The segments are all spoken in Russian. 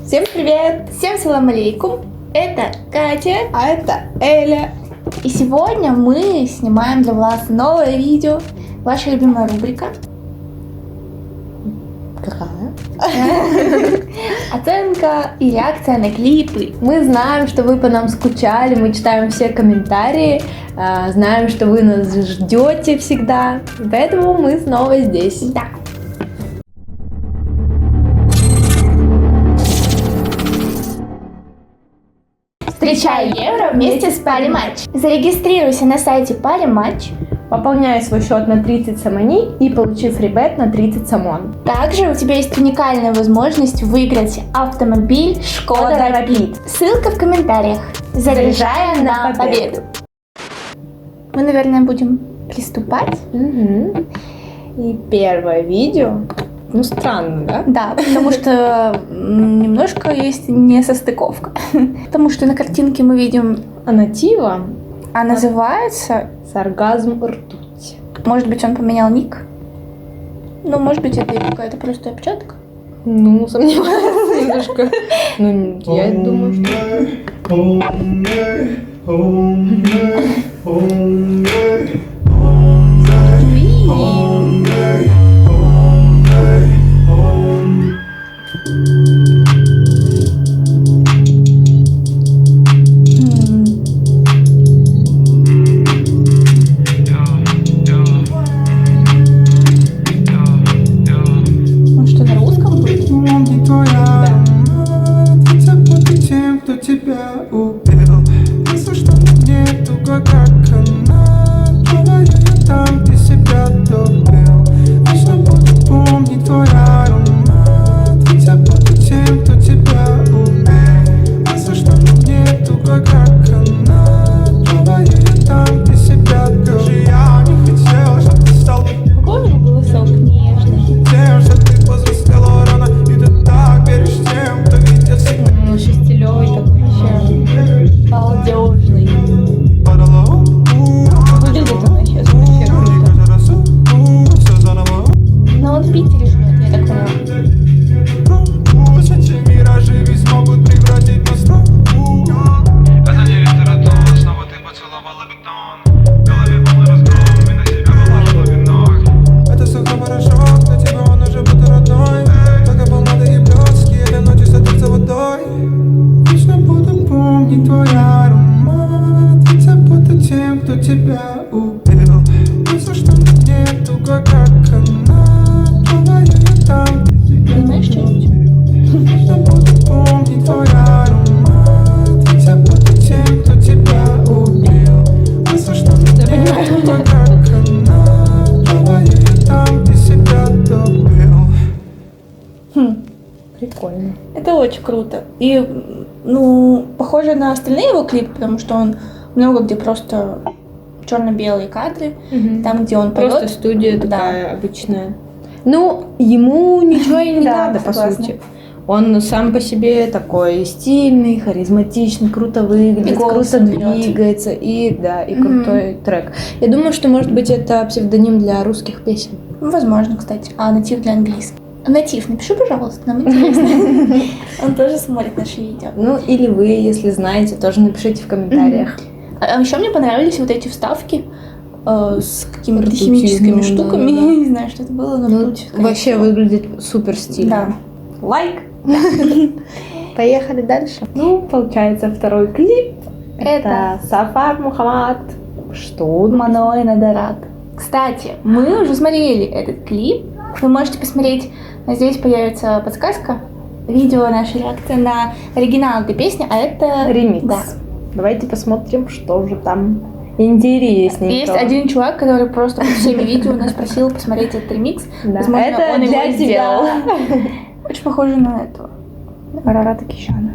Всем привет! Всем салам алейкум! Это Катя, А это Эля. и сегодня мы снимаем для вас новое видео. Ваша любимая рубрика. Какая? Оценка и реакция на клипы. Мы знаем, что вы по нам скучали, мы читаем все комментарии, знаем, что вы нас ждете всегда, поэтому мы снова здесь. Да. Встречай Евро вместе с Париматч. Зарегистрируйся на сайте Париматч. Пополняй свой счет на 30 самани и получи фрибет на 30 самон. Также у тебя есть уникальная возможность выиграть автомобиль Шкода Rapid. Ссылка в комментариях. Заряжаем на победу. Мы, наверное, будем приступать. Угу. И первое видео. Ну, странно, да? Да, потому что немножко есть несостыковка. Потому что на картинке мы видим, Анатива. а называется, Сарказм ртуть. может быть, он поменял ник? Ну, может быть, это какая-то просто опечатка. Ну, сомневаюсь немножко. Ну, я думаю, что... Он что, на русском будет? Помни твоя ведь забуду тем, кто тебя убил. Если что мне туго, как она, говорю я там, ты себя добил. Вечно буду помнить твой аромат, ведь забуду тем, кто тебя убил. Если что мне туго, как она, говорю я там, ты себя добил. Я не хотел, чтобы ты стал Какой у него голосок нежный. тем, что ты повзрослела рано, и ты так веришь тем, кто видит всегда. Ну, шестилёвый такой вообще. Балдежный. Выглядит он сейчас вообще круто. Все заново. Но он в Питере живет, я так поняла. Эти миражи ведь смогут превратить нас в траву. Это не литература, снова ты поцеловала бетон. В голове полный разгром, и на себя положила вино. Это все хорошо, для тебя он уже будто родной. Только полноты и блески, для ночи садится водой. Вечно буду помнить твой аромат, ведь забуду тем, кто тебя убил. Если что мне туго, как она, говорю я там, ты себя Понимаешь, что-нибудь? вечно буду помнить твой аромат, ведь забуду тем, кто тебя убил. Если что мне туго, как она, говорю я там, ты себя добил. Прикольно. Это очень круто. И, ну, похоже на остальные его клипы, потому что он много где просто черно-белые кадры, там, где он Просто поет. студия Да. такая обычная. Ну, ему ничего и не Да, надо, по согласна. сути. Он сам по себе такой стильный, харизматичный, круто выглядит, И голос круто он берет. двигается, и да, и крутой трек. Я думаю, что, может быть, это псевдоним для русских песен. Ну, возможно, кстати. А натив для английского. Натив, напиши, пожалуйста, нам интересно. Он тоже смотрит наши видео. Ну, или вы, если знаете, тоже напишите в комментариях. А еще мне понравились вот эти вставки с какими-то Ртутью, химическими ну, штуками. да, да. Я не знаю, что это было, но Ну, ртуть, скорее вообще всего. выглядит супер стильно. Да. Лайк! Поехали дальше. Ну, получается, второй клип. Это Сафар Мухаммад. Что? Маной Надарат. Кстати, мы уже смотрели этот клип. Вы можете посмотреть, здесь появится подсказка. Видео, наша реакция на оригинал этой песни, а это Ремикс. Да. Давайте посмотрим, что же там интересненького. Есть один чувак, который просто под всеми видео нас просил посмотреть этот ремикс. Да. Возможно, Это он для его тебя. сделал. Очень похоже на этого. Арарата Кишана.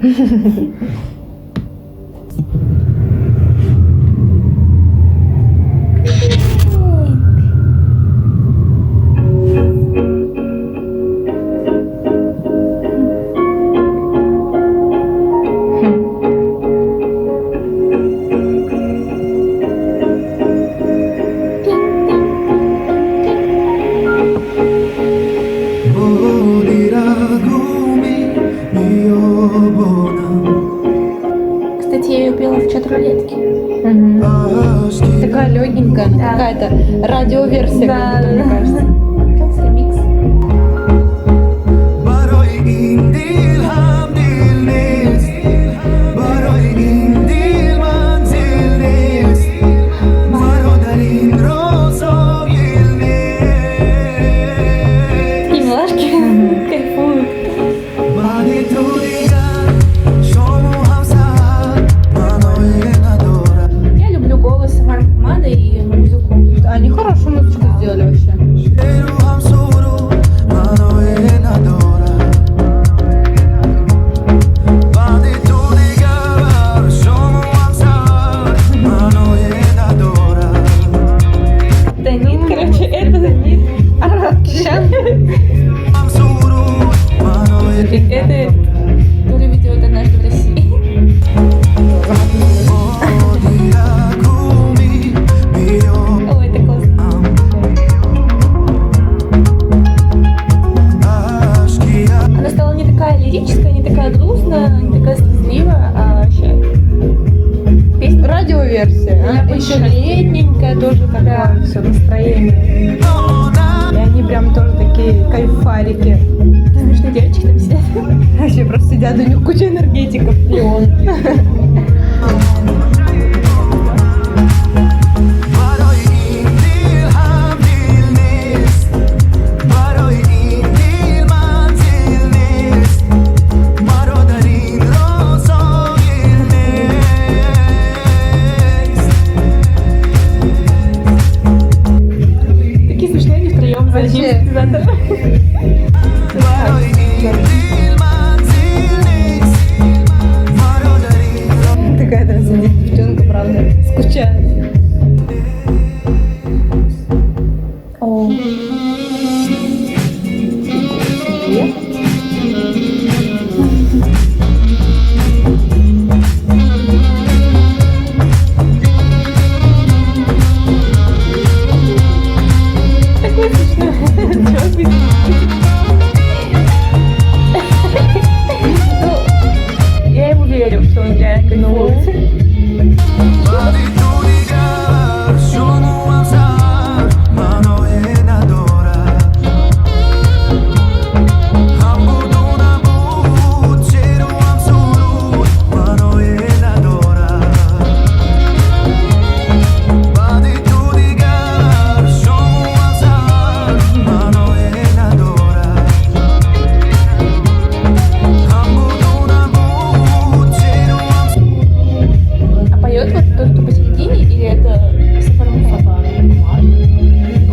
Morirá con mi Кстати, я ее пела в чат-рулетке. Такая легенькая, она какая-то радиоверсия, как будто, мне кажется. Как раз ремикс. И милашки кайфуют. Я люблю голос Самары Хамады и музыку. Они хорошую музычку сделали вообще. Данит, короче, это Данит Аракчан. Это который ведет однажды в России. Ой, это классно. Она стала не такая лирическая, не такая грустная, не такая слезливая, а вообще песня. Радиоверсия. Да, Еще больше. летненькая, тоже такое все настроение. И они прям тоже такие кайфарики. Смешные девочки там сидят. Вообще просто сидят, у них куча энергетиков. И он. Такие смешные, они втроем за Вообще. синтезатор. Такая там сидит девчонка, правда, скучает. О. Такой смешной чувак будет. Ну, я ему верю, что он реально кайфует. А поет вот тот, кто посередине, или это Сафар?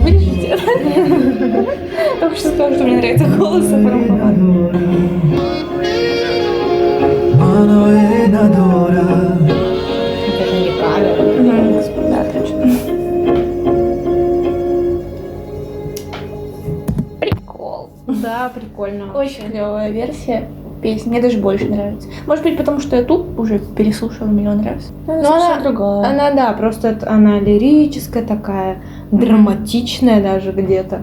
Вырежите. Только что сказала, что мне нравится голос Сафар Мухаммад. Это же не кавер. Да, точно. Прикол. Да, прикольно. Очень клевая версия песни. Мне даже больше нравится. Может быть, потому что я тут уже переслушала миллион раз. Но Ну, совсем она, другая. она, да, просто она лирическая такая, драматичная даже где-то.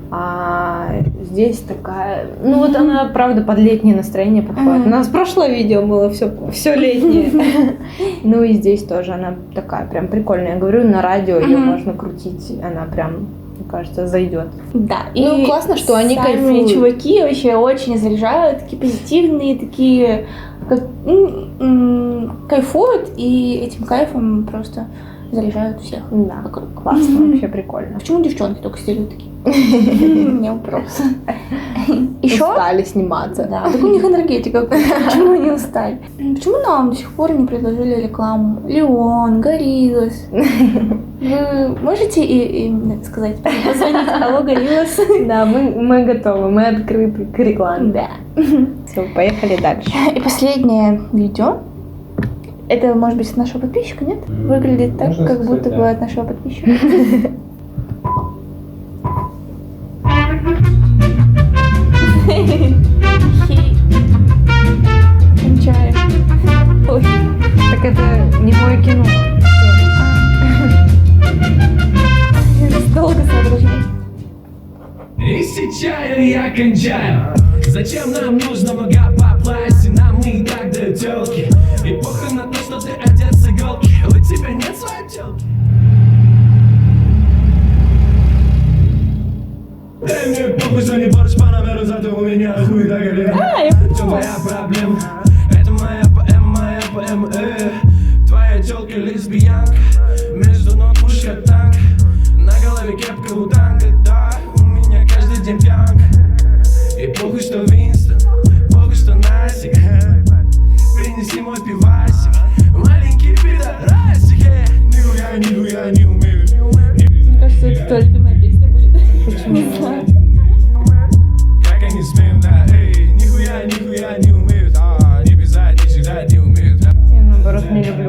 А здесь такая, ну вот она, правда, под летнее настроение подходит. У нас прошлое видео было все летнее. Ну и здесь тоже она такая прям прикольная. Я говорю, на радио ее можно крутить, она прям, мне кажется, зайдет. Да. Ну, классно, что они сами кайфуют. чуваки вообще очень заряжают, такие позитивные, такие кайфуют, и этим кайфом просто заряжают всех. Да, вокруг. классно, вообще прикольно. Почему девчонки только сидят такие? У меня вопрос. Еще? Устали сниматься. Да, так у них энергетика. Почему они устали? Почему нам до сих пор не предложили рекламу? Леон, Гориллас. Вы можете им сказать, позвонить, алло, Гориллас? Да, мы готовы, мы открыты к рекламе. Да. Все, поехали дальше. И последнее видео. Это, может быть, от нашего подписчика, нет? Выглядит так, Можно как сказать, будто да. бы от нашего подписчика. Кончаю. Ой. Так это не мое кино. Долго соображаю. Истечаю, я кончаю. Зачем нам нужно много попасть? Нам не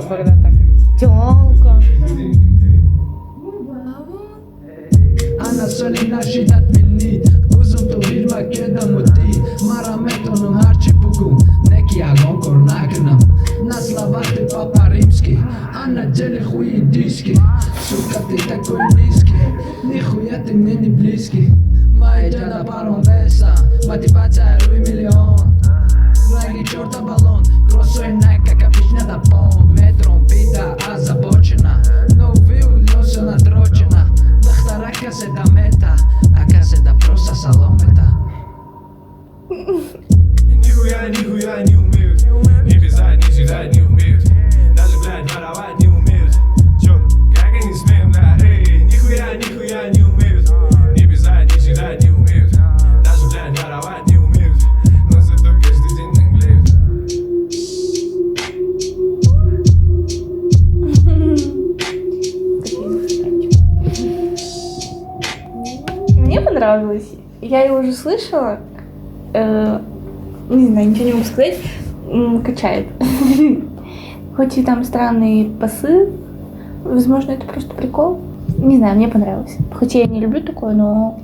когда так. Тёлка. Ana soli nashidat minni Uzun tu hirma keda muti Mara metonum harči pugu Neki agon kornagnam Naslavati papa rimski Ana djeli huji diski Suka ti takoj niski Nihuja ti мне не близки Моя дяда баронесса Мотивация руи миллион Леги черта балон Кросой нека капичня да пон Метром бита озабочена Но увидел надрочена Acá se da meta, acá se da prosa salometa. Нихуя не умеют. Не писать, не читать не умеют. Даже, блядь, воровать не умеют. Чё, как они смеют, да, эй. Нихуя не умеют. Не писать, не читать не умеют. Даже, блядь, воровать не умеют. Но зато каждый день наглеют. Мне понравилось. Я ее уже слышала. Не знаю, ничего не могу сказать. Качает. Хоть и там странный посыл. Возможно, это просто прикол. Не знаю, мне понравилось. Хоть я не люблю такое, но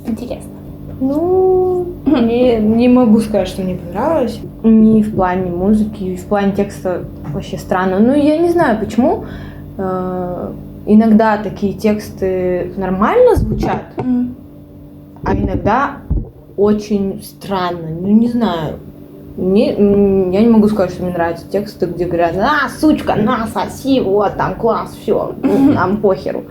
интересно. Ну, не могу сказать, что мне понравилось. Ни в плане музыки, и в плане текста вообще странно. Ну, я не знаю, почему. Иногда такие тексты нормально звучат, а иногда очень странно. Ну, не знаю. Я не могу сказать, что мне нравятся тексты, где говорят: «А, сучка, на, соси, вот там класс, все, нам похеру».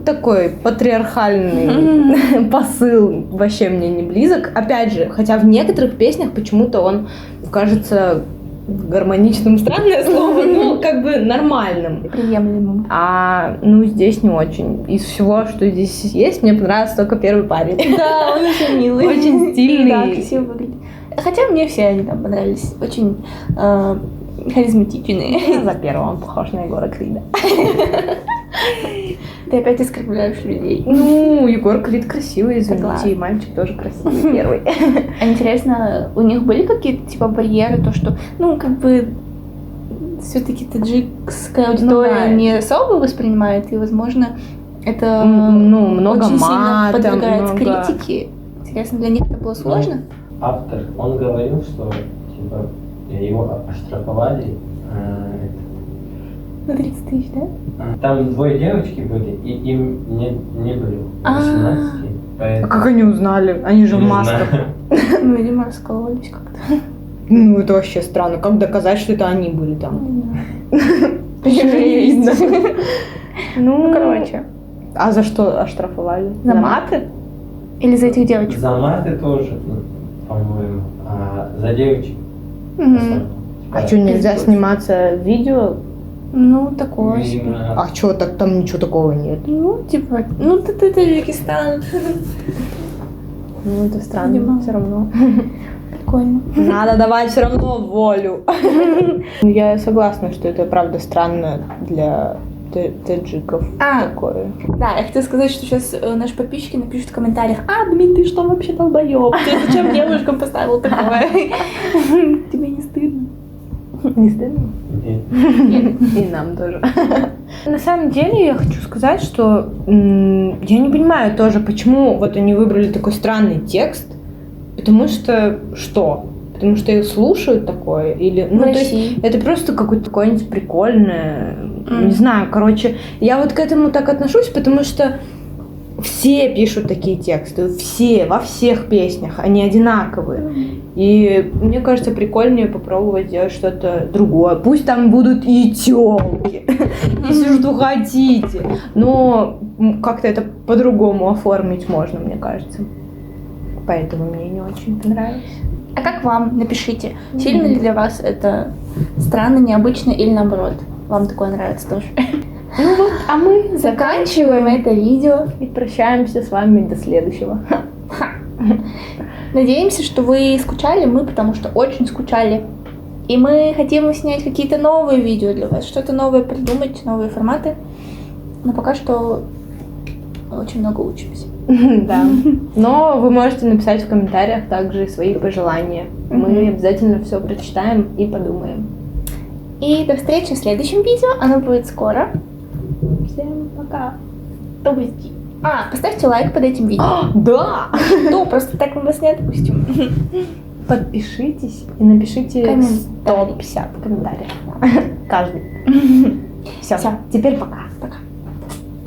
Такой патриархальный посыл вообще мне не близок. Опять же, хотя в некоторых песнях почему-то он кажется гармоничным, странное слово, но как бы нормальным. Приемлемым. А ну здесь не очень. Из всего, что здесь есть, мне понравился только первый парень. Да, он очень милый. Очень стильный. Да, красиво выглядит. Хотя мне все они там понравились. Очень харизматичные. За первого он похож на Егора Крида. Ты опять оскорбляешь людей. Ну, Егор Крид красивый, Согласна. извините, и мальчик тоже красивый первый. А интересно, у них были какие-то типа барьеры, то что, ну, как бы все-таки таджикская аудитория да. не особо воспринимает, и, возможно, это Ну, много очень сильно мата, подвергается много- критике. Интересно, для них это было сложно? Автор, он говорил, что типа его оштрафовали. На 30 тысяч, да? Там двое девочки были, и им не было 18. А Поэтому... как они узнали? Они же в Не масках. знаю. Ну, видимо, раскололись как-то. Ну, это вообще странно. Как доказать, что это они были там? Не знаю. Почему не видно? Ну, короче. А за что оштрафовали? За За мат? маты? Или за этих девочек? За маты тоже, по-моему. А за девочек. Мгм. особенно. А что, нельзя сниматься в видео? Ну, такое себе. Видимо, А что, так там ничего такого нет? Ну, типа, ну, ты Таджикистан. Ну, это странно, Видимо. все равно. Прикольно. Надо давать все равно волю. Я согласна, что это правда странно для таджиков. Такое. Да, я хотела сказать, что сейчас наши подписчики напишут в комментариях: «А, Дмит, ты что вообще долбоёб? Ты зачем девушкам поставил такое? Тебе не стыдно?» Не стыдно? нет. И нам тоже. На самом деле я хочу сказать, что я не понимаю тоже, почему вот они выбрали такой странный текст. Потому что что? Потому что их слушают такое? Или, ну, то есть это просто какое-нибудь прикольное, не знаю, короче. Я вот к этому так отношусь, потому что все пишут такие тексты, все, во всех песнях, они одинаковые. И мне кажется, прикольнее попробовать сделать что-то другое. Пусть там будут и тёлки, если что хотите, но как-то это по-другому оформить можно, мне кажется. Поэтому мне не очень понравилось. А как вам? Напишите. Сильно ли для вас это странно, необычно или наоборот? Вам такое нравится тоже? Ну вот, а мы Заканчиваем это видео. и прощаемся с вами до следующего. Надеемся, что вы скучали, мы потому что очень скучали. И мы хотим снять какие-то новые видео для вас, что-то новое придумать, новые форматы. Но пока что очень много учимся. Да. Но вы можете написать в комментариях также свои пожелания. Мы обязательно все прочитаем и подумаем. И до встречи в следующем видео. Оно будет скоро. Всем пока. Кто будет? Поставьте лайк под этим видео. Да! Ну, просто так мы вас не отпустим. Подпишитесь и напишите Комментарий. 150 комментариев. Каждый. Все, Всё. теперь пока.